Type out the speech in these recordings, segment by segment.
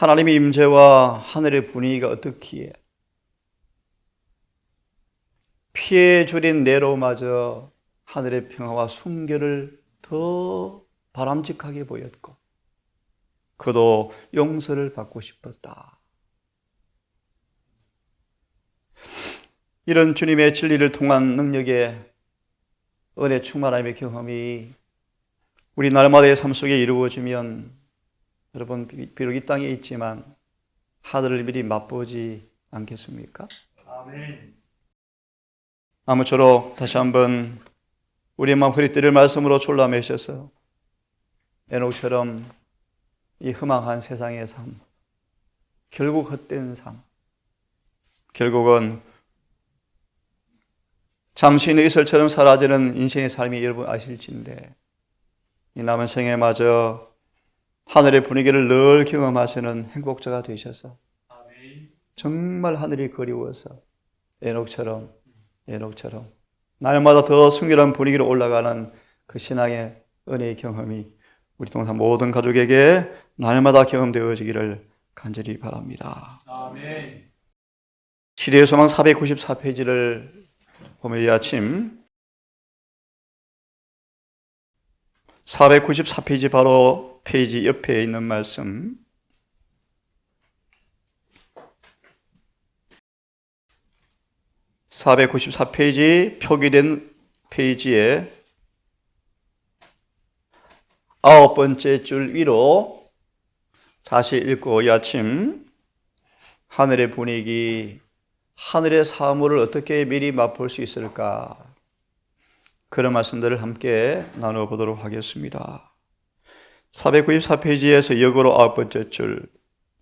하나님의 임재와 하늘의 분위기가 어떻기에 피해 줄인 네로마저 하늘의 평화와 순결을 더 바람직하게 보였고 그도 용서를 받고 싶었다. 이런 주님의 진리를 통한 능력의 은혜 충만함의 경험이 우리 날마다의 삶 속에 이루어지면 여러분 비록 이 땅에 있지만 하늘을 미리 맛보지 않겠습니까? 아멘. 아무쪼록 다시 한번 우리의 마음 흐릿들을 말씀으로 졸라매셔서 에녹처럼 이 허망한 세상의 삶, 결국 헛된 삶, 결국은 잠시 있는 이슬처럼 사라지는 인생의 삶이 여러분 아실진데 이 남은 생에 마저 하늘의 분위기를 늘 경험하시는 행복자가 되셔서 정말 하늘이 그리워서 에녹처럼 날마다 더 순결한 분위기로 올라가는 그 신앙의 은혜의 경험이 우리 동산 모든 가족에게 날마다 경험되어지기를 간절히 바랍니다. 아멘. 시대의 소망 494페이지를 보면 이 아침 494페이지 바로 페이지 옆에 있는 말씀 494페이지 표기된 페이지에 9번째 줄 위로 다시 읽고 이 아침 하늘의 분위기, 하늘의 사물을 어떻게 미리 맛볼 수 있을까? 그런 말씀들을 함께 나눠보도록 하겠습니다. 494페이지에서 역으로 9번째 줄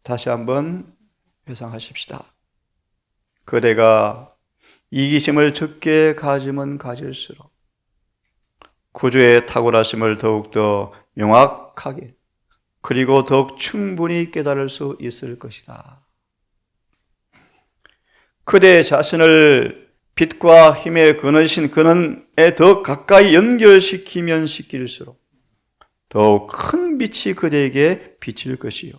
다시 한번 회상하십시다. 그대가 이기심을 적게 가지면 가질수록 구주의 탁월하심을 더욱더 명확하게 그리고 더욱 충분히 깨달을 수 있을 것이다. 그대 자신을 빛과 힘에 그늘신 그는에 더 가까이 연결시키면 시킬수록 더욱 큰 빛이 그대에게 비칠 것이요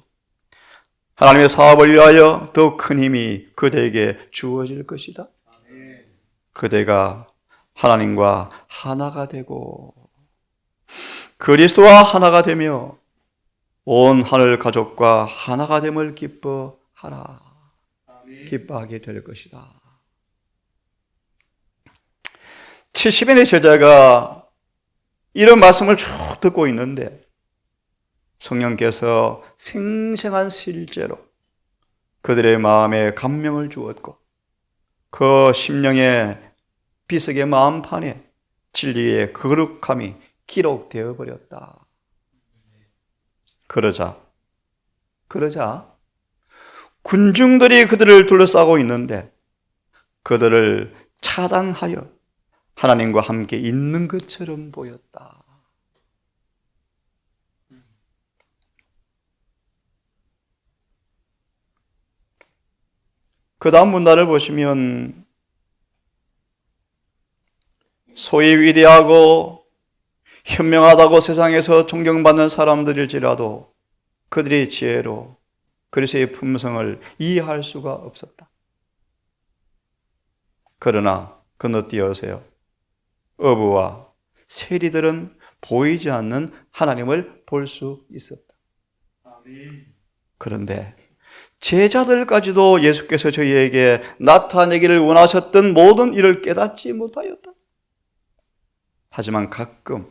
하나님의 사업을 위하여 더욱 큰 힘이 그대에게 주어질 것이다. 그대가 하나님과 하나가 되고 그리스도와 하나가 되며 온 하늘 가족과 하나가 됨을 기뻐하라. 기뻐하게 될 것이다. 70인의 제자가 이런 말씀을 쭉 듣고 있는데 성령께서 생생한 실제로 그들의 마음에 감명을 주었고 그 심령의 비석의 마음판에 진리의 거룩함이 기록되어 버렸다. 그러자 군중들이 그들을 둘러싸고 있는데 그들을 차단하여 하나님과 함께 있는 것처럼 보였다. 그 다음 문단을 보시면 소위 위대하고 현명하다고 세상에서 존경받는 사람들일지라도 그들의 지혜로 그리스도의 품성을 이해할 수가 없었다. 그러나 건너뛰어서요 어부와 세리들은 보이지 않는 하나님을 볼 수 있었다. 그런데 제자들까지도 예수께서 저희에게 나타내기를 원하셨던 모든 일을 깨닫지 못하였다. 하지만 가끔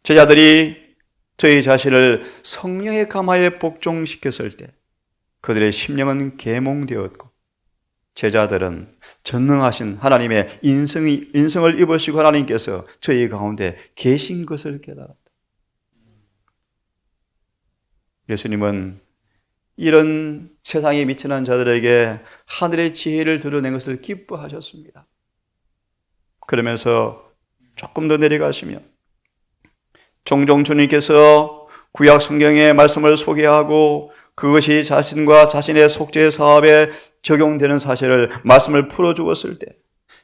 제자들이 저희 자신을 성령의 가마에 복종시켰을 때 그들의 심령은 계몽되었고 제자들은 전능하신 하나님의 인성을 입으시고 하나님께서 저희 가운데 계신 것을 깨달았다. 예수님은 이런 세상에 미천한 자들에게 하늘의 지혜를 드러낸 것을 기뻐하셨습니다. 그러면서 조금 더 내려가시면 종종 주님께서 구약 성경의 말씀을 소개하고 그것이 자신과 자신의 속죄 사업에 적용되는 사실을 말씀을 풀어주었을 때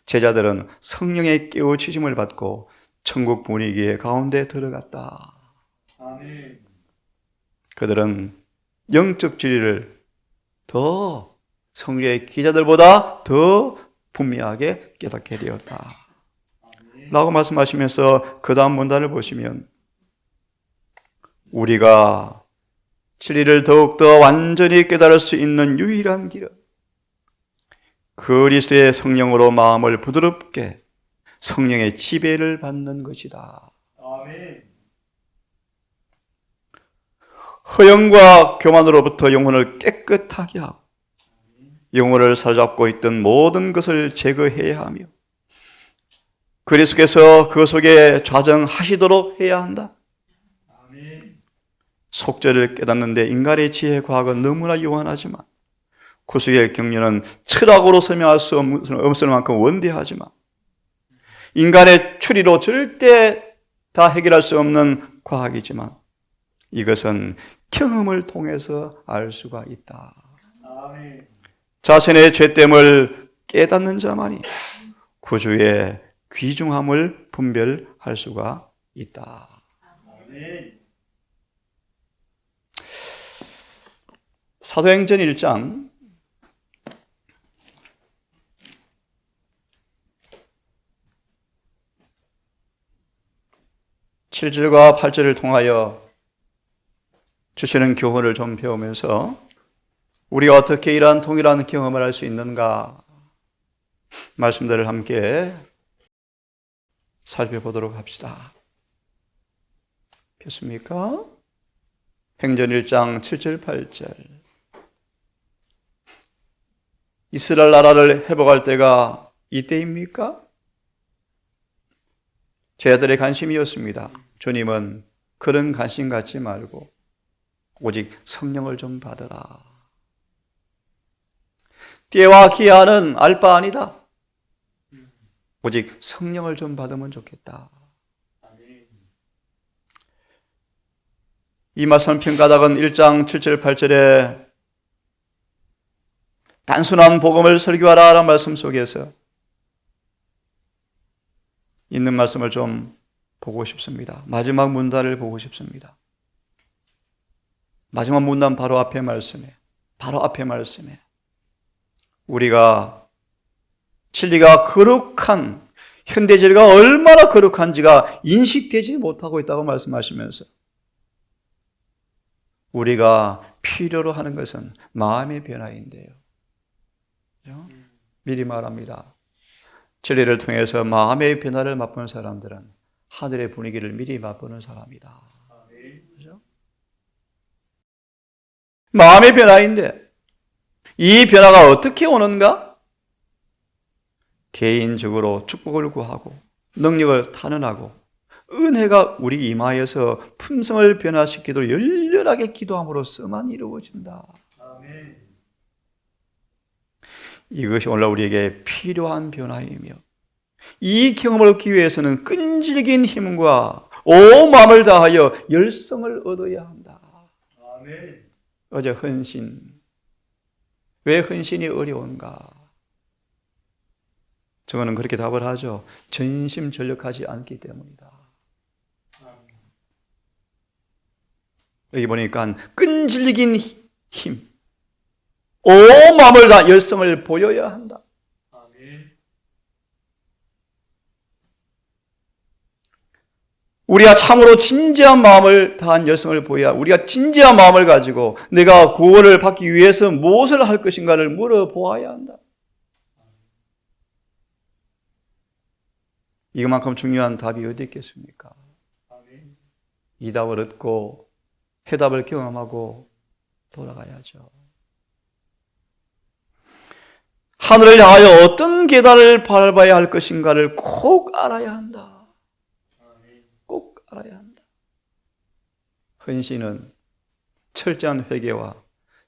제자들은 성령의 깨우치심을 받고 천국 분위기의 가운데 들어갔다. 아멘. 그들은 영적 진리를 더 성경의 기자들보다 더 분명하게 깨닫게 되었다 라고 말씀하시면서 그 다음 문단을 보시면 우리가 진리를 더욱더 완전히 깨달을 수 있는 유일한 길은 그리스도의 성령으로 마음을 부드럽게 성령의 지배를 받는 것이다. 아멘. 허영과 교만으로부터 영혼을 깨끗하게 하고 영혼을 사로잡고 있던 모든 것을 제거해야 하며 그리스도께서 그 속에 좌정하시도록 해야 한다. 아멘. 속죄를 깨닫는데 인간의 지혜 과학은 너무나 요한하지만 구속의 경륜은 철학으로 설명할 수 없을 만큼 원대하지만 인간의 추리로 절대 다 해결할 수 없는 과학이지만 이것은 경험을 통해서 알 수가 있다. 아멘. 자신의 죄됨을 깨닫는 자만이 구주의 귀중함을 분별할 수가 있다. 아멘. 사도행전 1장 7절과 8절을 통하여 주시는 교훈을 좀 배우면서 우리가 어떻게 이러한 동일한 경험을 할 수 있는가 말씀들을 함께 살펴보도록 합시다. 뵙습니까? 행전 1장 7절 8절 이스라엘 나라를 회복할 때가 이때입니까? 제자들의 관심이었습니다. 주님은 그런 관심 갖지 말고 오직 성령을 좀 받으라. 때와 기한은 알 바 아니다. 오직 성령을 좀 받으면 좋겠다. 이 말씀 평가닥은 1장 7절 8절에 단순한 복음을 설교하라 라는 말씀 속에서 있는 말씀을 좀 보고 싶습니다. 마지막 문단을 보고 싶습니다. 마지막 문단 바로 앞에 말씀에 우리가 진리가 거룩한 현대진리가 얼마나 거룩한지가 인식되지 못하고 있다고 말씀하시면서 우리가 필요로 하는 것은 마음의 변화인데요. 그렇죠? 미리 말합니다. 진리를 통해서 마음의 변화를 맛보는 사람들은 하늘의 분위기를 미리 맛보는 사람이다. 그렇죠? 마음의 변화인데 이 변화가 어떻게 오는가? 개인적으로 축복을 구하고 능력을 탄원하고 은혜가 우리 이마에서 품성을 변화시키도록 열렬하게 기도함으로써만 이루어진다. 아멘. 이것이 오늘 우리에게 필요한 변화이며 이 경험을 얻기 위해서는 끈질긴 힘과 온 마음을 다하여 열성을 얻어야 한다. 아멘. 어제 헌신. 왜 헌신이 어려운가? 저거는 그렇게 답을 하죠. 전심전력하지 않기 때문이다. 여기 보니까 끈질긴 힘, 온 마음을 다 열성을 보여야 한다. 아멘. 우리가 참으로 진지한 마음을 다한 열성을 보여야 우리가 진지한 마음을 가지고 내가 구원을 받기 위해서 무엇을 할 것인가를 물어보아야 한다. 이것만큼 중요한 답이 어디 있겠습니까? 아멘. 이 답을 얻고 해답을 경험하고 돌아가야죠. 하늘을 향하여 어떤 계단을 밟아야 할 것인가를 꼭 알아야 한다. 꼭 알아야 한다. 헌신은 철저한 회개와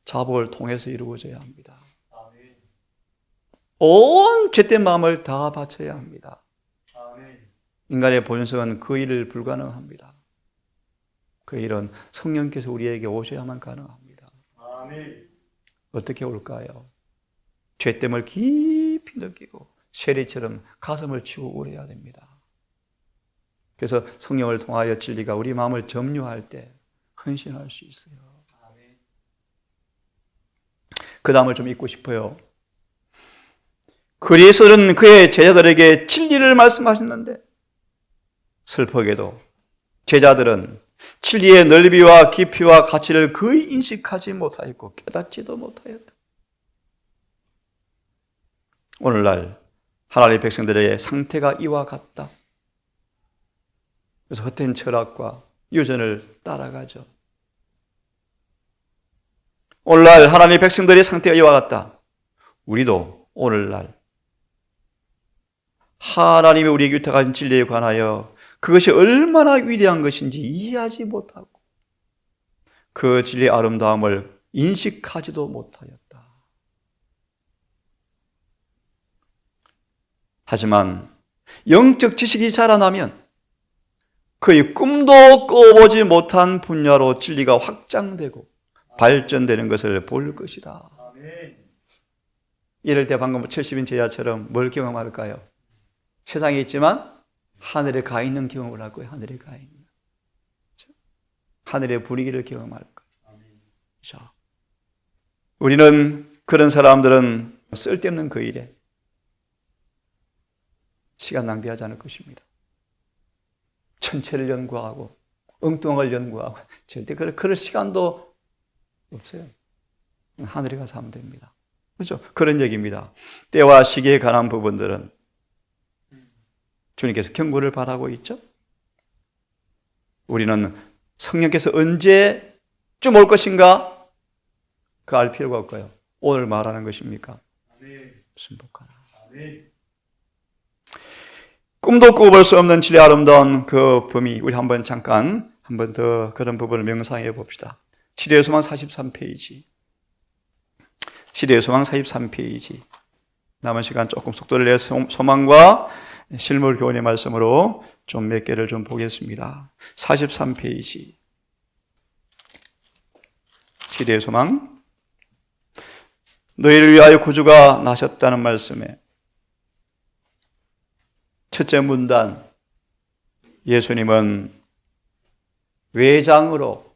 자복을 통해서 이루어져야 합니다. 온 죄된 마음을 다 바쳐야 합니다. 인간의 본성은 그 일을 불가능합니다. 그 일은 성령께서 우리에게 오셔야만 가능합니다. 아멘. 어떻게 올까요? 죄됨을 깊이 느끼고 세리처럼 가슴을 치고 울어야 됩니다. 그래서 성령을 통하여 진리가 우리 마음을 점유할 때 헌신할 수 있어요. 그 다음을 좀 읽고 싶어요. 그리스도는 그의 제자들에게 진리를 말씀하셨는데 슬프게도 제자들은 진리의 넓이와 깊이와 가치를 거의 인식하지 못하였고 깨닫지도 못하였다. 오늘날 하나님의 백성들의 상태가 이와 같다. 그래서 헛된 철학과 유전을 따라가죠. 오늘날 하나님의 백성들의 상태가 이와 같다. 우리도 오늘날 하나님이 우리에게 유탁하신 진리에 관하여 그것이 얼마나 위대한 것인지 이해하지 못하고 그 진리의 아름다움을 인식하지도 못하였다. 하지만 영적 지식이 자라나면 그의 꿈도 꿔보지 못한 분야로 진리가 확장되고 발전되는 것을 볼 것이다. 아멘. 이럴 때 방금 70인 제자처럼 뭘 경험할까요? 세상에 있지만 하늘에 가 있는 경험을 할 거예요. 하늘에 가 있는. 하늘의 분위기를 경험할 거예요. 그렇죠? 우리는 그런 사람들은 쓸데없는 그 일에 시간 낭비하지 않을 것입니다. 천체를 연구하고 엉뚱한 걸 연구하고 절대 그럴 시간도 없어요. 하늘에 가서 하면 됩니다. 그렇죠? 그런 얘기입니다. 때와 시기에 관한 부분들은 주님께서 경고를 바라고 있죠. 우리는 성령께서 언제쯤 올 것인가 그 알 필요가 없고요. 오늘 말하는 것입니까? 아멘. 순복하라. 아멘. 꿈도 꿔볼 수 없는 진리의 아름다운 그 범위, 우리 한번 잠깐 한 번 더 그런 부분을 명상해 봅시다. 시대의 소망 43페이지. 시대의 소망 43페이지. 남은 시간 조금 속도를 내 소망과 실물 교훈의 말씀으로 좀 몇 개를 좀 보겠습니다. 43페이지. 시대의 소망. 너희를 위하여 구주가 나셨다는 말씀에 첫째 문단, 예수님은 외장으로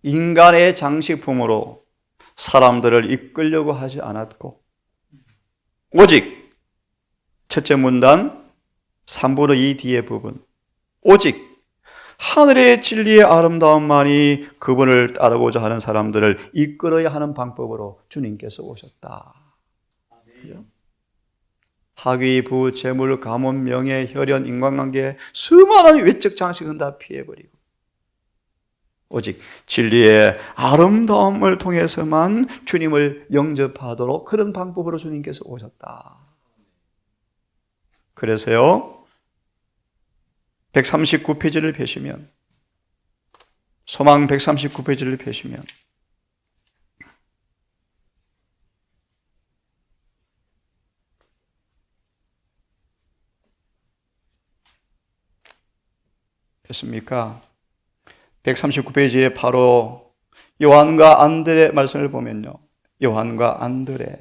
인간의 장식품으로 사람들을 이끌려고 하지 않았고 오직 첫째 문단 3분의 2 뒤의 부분, 오직 하늘의 진리의 아름다움만이 그분을 따르고자 하는 사람들을 이끌어야 하는 방법으로 주님께서 오셨다. 그죠? 학위, 부, 재물, 가문, 명예, 혈연, 인간관계 수많은 외적 장식은 다 피해버리고 오직 진리의 아름다움을 통해서만 주님을 영접하도록 그런 방법으로 주님께서 오셨다. 그래서요 139페이지를 펴시면 소망 139페이지를 펴시면 됐습니까? 139페이지에 바로 요한과 안드레 말씀을 보면요. 요한과 안드레.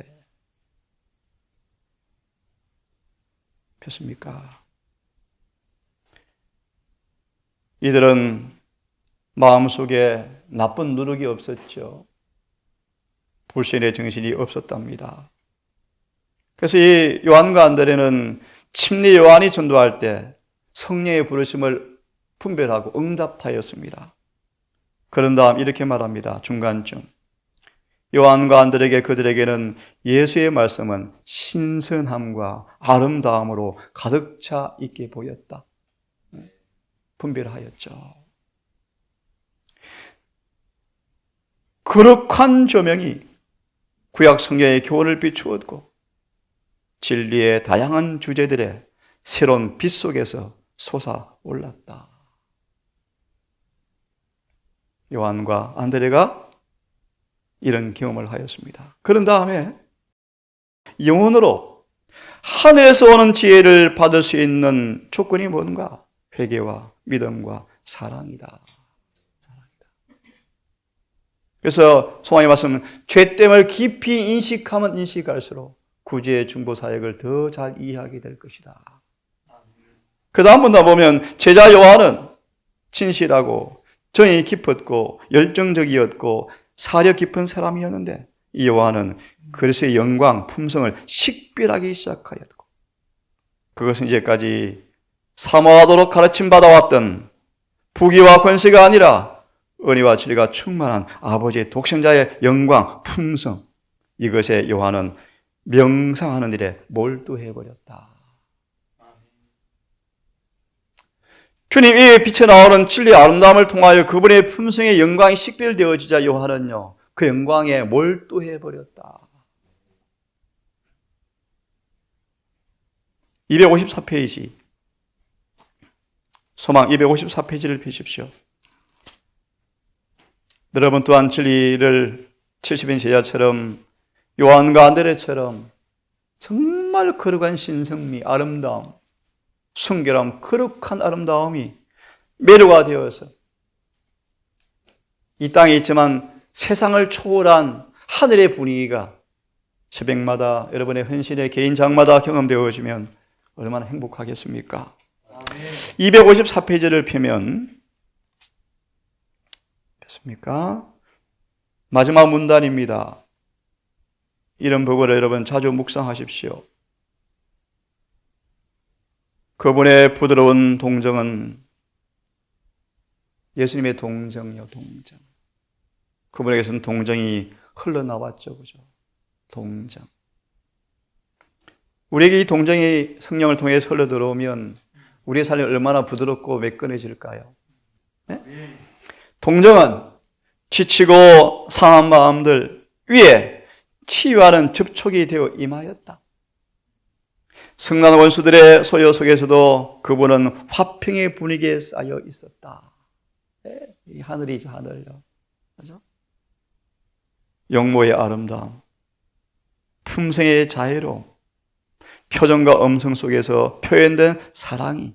됐습니까? 이들은 마음속에 나쁜 누룩이 없었죠. 불신의 정신이 없었답니다. 그래서 이 요한과 안드레는 침례 요한이 전도할 때 성령의 부르심을 분별하고 응답하였습니다. 그런 다음 이렇게 말합니다. 중간쯤. 요한과 안드레에게 그들에게는 예수의 말씀은 신선함과 아름다움으로 가득 차 있게 보였다. 분별하였죠. 거룩한 조명이 구약 성경의 교훈을 비추었고 진리의 다양한 주제들의 새로운 빛 속에서 솟아올랐다. 요한과 안드레가 이런 경험을 하였습니다. 그런 다음에 영혼으로 하늘에서 오는 지혜를 받을 수 있는 조건이 뭔가? 회개와 믿음과 사랑이다. 그래서 소망의 말씀은 죄됨을 깊이 인식하면 인식할수록 구주의 중보 사역을 더 잘 이해하게 될 것이다. 그 다음 분 다 보면 제자 요한은 진실하고 정이 깊었고 열정적이었고 사려 깊은 사람이었는데 이 요한은 그리스도의 영광, 품성을 식별하기 시작하였고, 그것은 이제까지 사모하도록 가르침받아왔던 부귀와 권세가 아니라 은혜와 진리가 충만한 아버지의 독생자의 영광, 품성, 이것에 요한은 명상하는 일에 몰두해버렸다. 주님 이 빛에 나오는 진리의 아름다움을 통하여 그분의 품성의 영광이 식별되어지자 요한은요, 그 영광에 몰두해버렸다. 254페이지, 소망 254페이지를 펴십시오. 여러분 또한 진리를 70인 제자처럼 요한과 안드레처럼 정말 거룩한 신성미, 아름다움, 순결함, 거룩한 아름다움이 매료가 되어서 이 땅에 있지만 세상을 초월한 하늘의 분위기가 새벽마다 여러분의 헌신의 개인장마다 경험되어지면 얼마나 행복하겠습니까? 254페이지를 펴면 뵙습니까? 마지막 문단입니다. 이런 부분을 여러분 자주 묵상하십시오. 그분의 부드러운 동정은 예수님의 동정이요, 동정. 그분에게서는 동정이 흘러나왔죠, 그죠? 동정. 우리에게 이 동정이 성령을 통해 흘러 들어오면 우리의 삶이 얼마나 부드럽고 매끈해질까요? 네? 동정은 지치고 상한 마음들 위에 치유하는 접촉이 되어 임하였다. 성난 원수들의 소요 속에서도 그분은 화평의 분위기에 쌓여 있었다. 네, 이 하늘이죠, 하늘요. 그죠? 영모의 아름다움, 품성의 자애로움, 표정과 음성 속에서 표현된 사랑이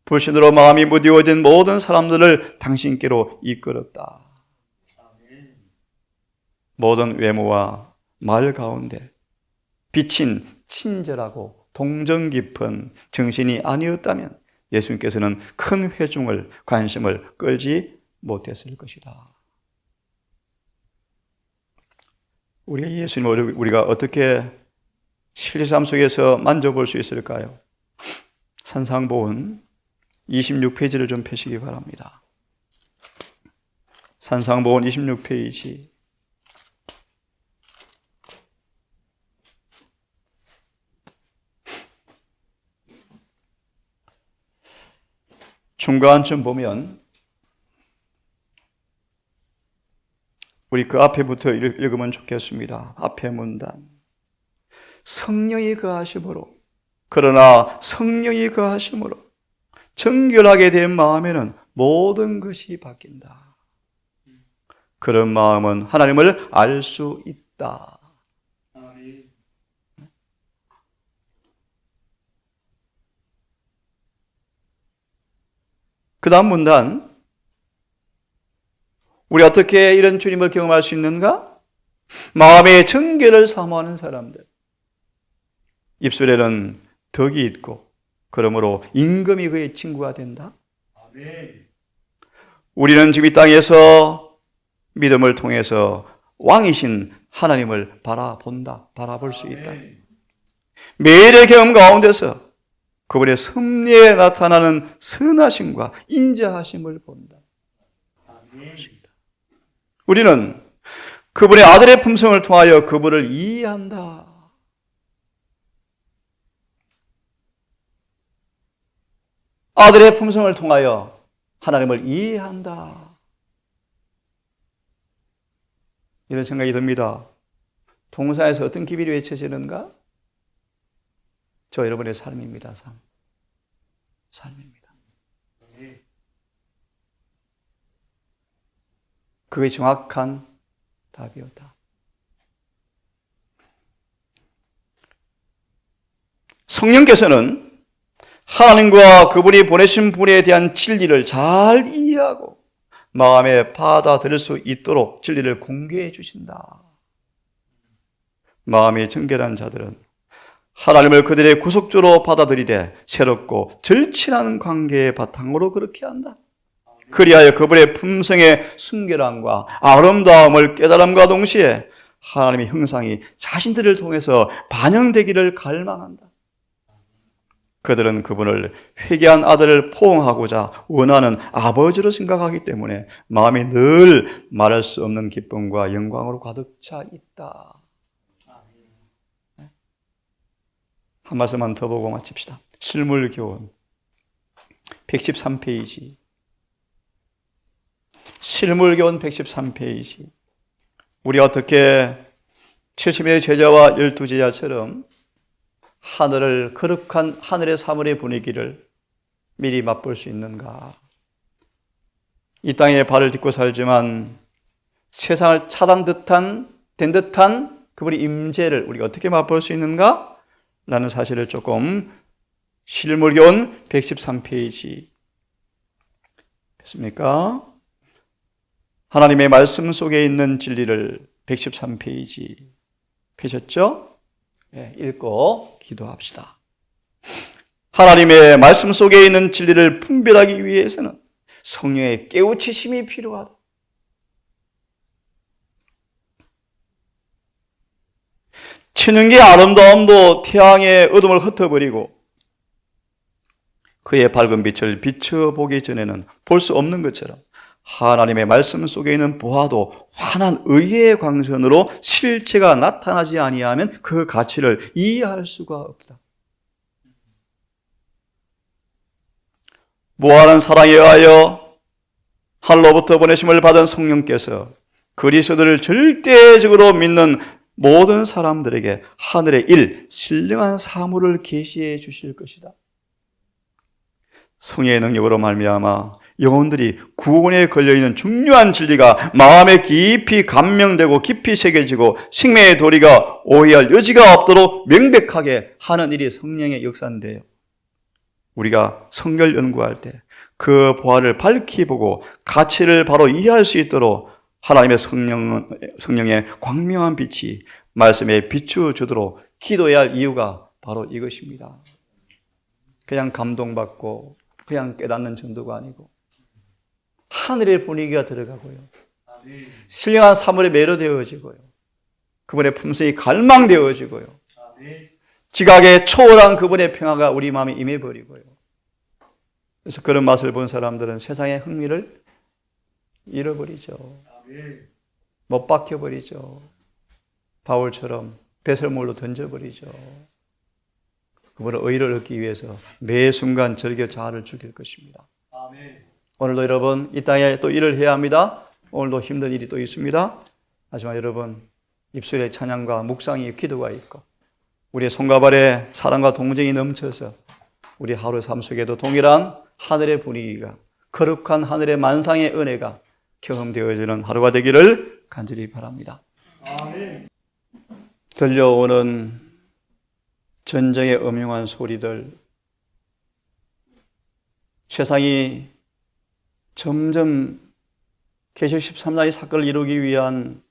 불신으로 마음이 무디워진 모든 사람들을 당신께로 이끌었다. 모든 외모와 말 가운데 비친 친절하고 동정 깊은 정신이 아니었다면 예수님께서는 큰 회중을, 관심을 끌지 못했을 것이다. 우리가 예수님을 우리가 어떻게 실제 삶 속에서 만져볼 수 있을까요? 산상보훈 26페이지를 좀 펴시기 바랍니다. 산상보훈 26페이지. 중간쯤 보면 우리 그 앞에부터 읽으면 좋겠습니다. 앞에 문단. 성령이 거하심으로, 그러나 성령이 거하심으로 정결하게 된 마음에는 모든 것이 바뀐다. 그런 마음은 하나님을 알 수 있다. 그 다음 문단. 우리 어떻게 이런 주님을 경험할 수 있는가? 마음의 정결을 사모하는 사람들. 입술에는 덕이 있고 그러므로 임금이 그의 친구가 된다. 아멘. 우리는 지금 이 땅에서 믿음을 통해서 왕이신 하나님을 바라볼 수 있다. 매일의 경험 가운데서 그분의 섭리에 나타나는 선하심과 인자하심을 본다. 우리는 그분의 아들의 품성을 통하여 그분을 이해한다. 아들의 품성을 통하여 하나님을 이해한다. 이런 생각이 듭니다. 동사에서 어떤 기별이 외쳐지는가? 저 여러분의 삶입니다. 삶입니다. 그게 정확한 답이었다. 성령께서는 하나님과 그분이 보내신 분에 대한 진리를 잘 이해하고 마음에 받아들일 수 있도록 진리를 공개해 주신다. 마음이 정결한 자들은 하나님을 그들의 구속주로 받아들이되 새롭고 절친한 관계의 바탕으로 그렇게 한다. 그리하여 그분의 품성의 순결함과 아름다움을 깨달음과 동시에 하나님의 형상이 자신들을 통해서 반영되기를 갈망한다. 그들은 그분을 회개한 아들을 포옹하고자 원하는 아버지로 생각하기 때문에 마음이 늘 말할 수 없는 기쁨과 영광으로 가득 차 있다. 한 말씀만 더 보고 마칩시다. 실물교훈 113페이지. 실물교훈 113페이지. 우리 어떻게 70의 제자와 12제자처럼 하늘을, 거룩한 하늘의 사물의 분위기를 미리 맛볼 수 있는가? 이 땅에 발을 딛고 살지만 세상을 된 듯한 그분의 임재를 우리가 어떻게 맛볼 수 있는가? 라는 사실을 조금 실물교훈 113페이지 뵙습니까? 하나님의 말씀 속에 있는 진리를 113페이지 펴셨죠? 네, 읽고 기도합시다. 하나님의 말씀 속에 있는 진리를 분별하기 위해서는 성령의 깨우치심이 필요하다. 천연의 아름다움도 태양의 어둠을 흩어버리고 그의 밝은 빛을 비춰보기 전에는 볼 수 없는 것처럼 하나님의 말씀 속에 있는 보아도 환한 의의 광선으로 실체가 나타나지 아니하면 그 가치를 이해할 수가 없다. 무한한 사랑에 의하여 하늘로부터 보내심을 받은 성령께서 그리스도를 절대적으로 믿는 모든 사람들에게 하늘의 신령한 사물을 계시해 주실 것이다. 성령의 능력으로 말미암아 영혼들이 구원에 걸려있는 중요한 진리가 마음에 깊이 감명되고 깊이 새겨지고 생명의 도리가 오해할 여지가 없도록 명백하게 하는 일이 성령의 역사인데요. 우리가 성결 연구할 때 그 보화를 밝히 보고 가치를 바로 이해할 수 있도록 하나님의 성령의 광명한 빛이 말씀에 비추어주도록 기도해야 할 이유가 바로 이것입니다. 그냥 감동받고 그냥 깨닫는 정도가 아니고 하늘의 분위기가 들어가고요. 신령한 사물에 매료되어지고요. 그분의 품성이 갈망되어지고요. 지각에 초월한 그분의 평화가 우리 마음에 임해버리고요. 그래서 그런 맛을 본 사람들은 세상의 흥미를 잃어버리죠. 못 박혀버리죠. 바울처럼 배설물로 던져버리죠. 그분의 의를 얻기 위해서 매 순간 절겨 자아를 죽일 것입니다. 오늘도 여러분 이 땅에 또 일을 해야 합니다. 오늘도 힘든 일이 또 있습니다. 하지만 여러분 입술에 찬양과 묵상이 기도가 있고 우리의 손과 발에 사랑과 동정이 넘쳐서 우리 하루 삶 속에도 동일한 하늘의 분위기가 거룩한 하늘의 만상의 은혜가 경험되어지는 하루가 되기를 간절히 바랍니다. 들려오는 전쟁의 음흉한 소리들, 세상이 점점 계시록 13장의 사건을 이루기 위한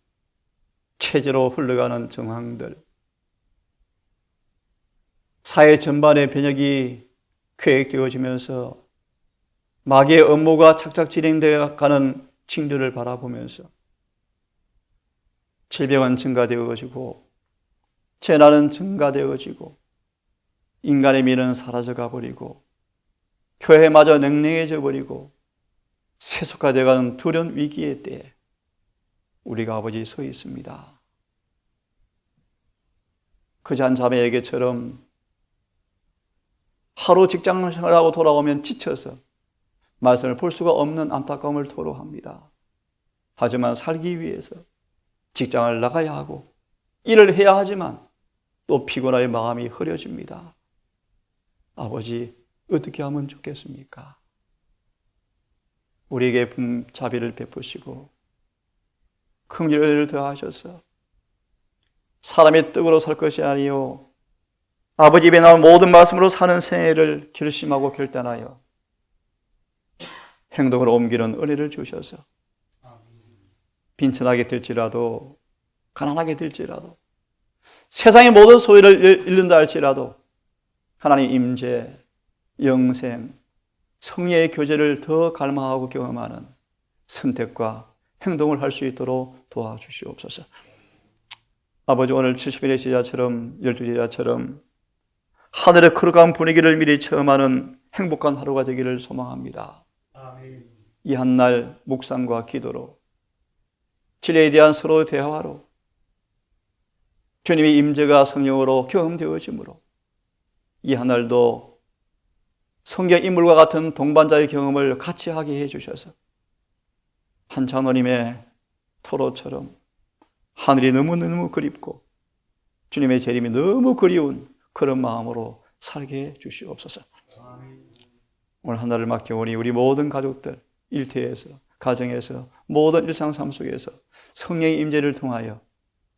체제로 흘러가는 정황들, 사회 전반의 변혁이 계획되어지면서 마귀의 업무가 착착 진행되어 가는 징조를 바라보면서 질병은 증가되어지고 재난은 증가되어지고 인간의 미는 사라져가 버리고 교회마저 냉랭해져 버리고 세속화되어가는 두려운 위기의 때에 우리가 아버지 서 있습니다. 그 한 자매에게처럼 하루 직장을 하고 돌아오면 지쳐서 말씀을 볼 수가 없는 안타까움을 토로합니다. 하지만 살기 위해서 직장을 나가야 하고 일을 해야 하지만 또 피곤하여 마음이 흐려집니다. 아버지 어떻게 하면 좋겠습니까? 우리에게 자비를 베푸시고 긍휼을 더하셔서 사람의 떡으로 살 것이 아니요 아버지 입에 나온 모든 말씀으로 사는 생애를 결심하고 결단하여 행동으로 옮기는 은혜를 주셔서 빈천하게 될지라도 가난하게 될지라도 세상의 모든 소유를 잃는다 할지라도 하나님 임재, 영생, 성령의 교제를 더 갈망하고 경험하는 선택과 행동을 할 수 있도록 도와주시옵소서. 아버지, 오늘 70일의 제자처럼 12제자처럼 하늘의 거룩한 분위기를 미리 체험하는 행복한 하루가 되기를 소망합니다. 아멘. 이 한날 묵상과 기도로, 진리에 대한 서로 대화로, 주님의 임재가 성령으로 경험되어지므로 이 한날도 성경 인물과 같은 동반자의 경험을 같이 하게 해주셔서 한 장로님의 토로처럼 하늘이 너무너무 그립고 주님의 재림이 너무 그리운 그런 마음으로 살게 해 주시옵소서. 아멘. 오늘 하나를 맡겨오니 우리 모든 가족들, 일터에서, 가정에서, 모든 일상 삶 속에서 성령의 임재를 통하여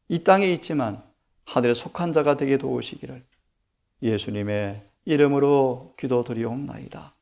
이 땅에 있지만 하늘에 속한 자가 되게 도우시기를 예수님의 이름으로 기도드리옵나이다.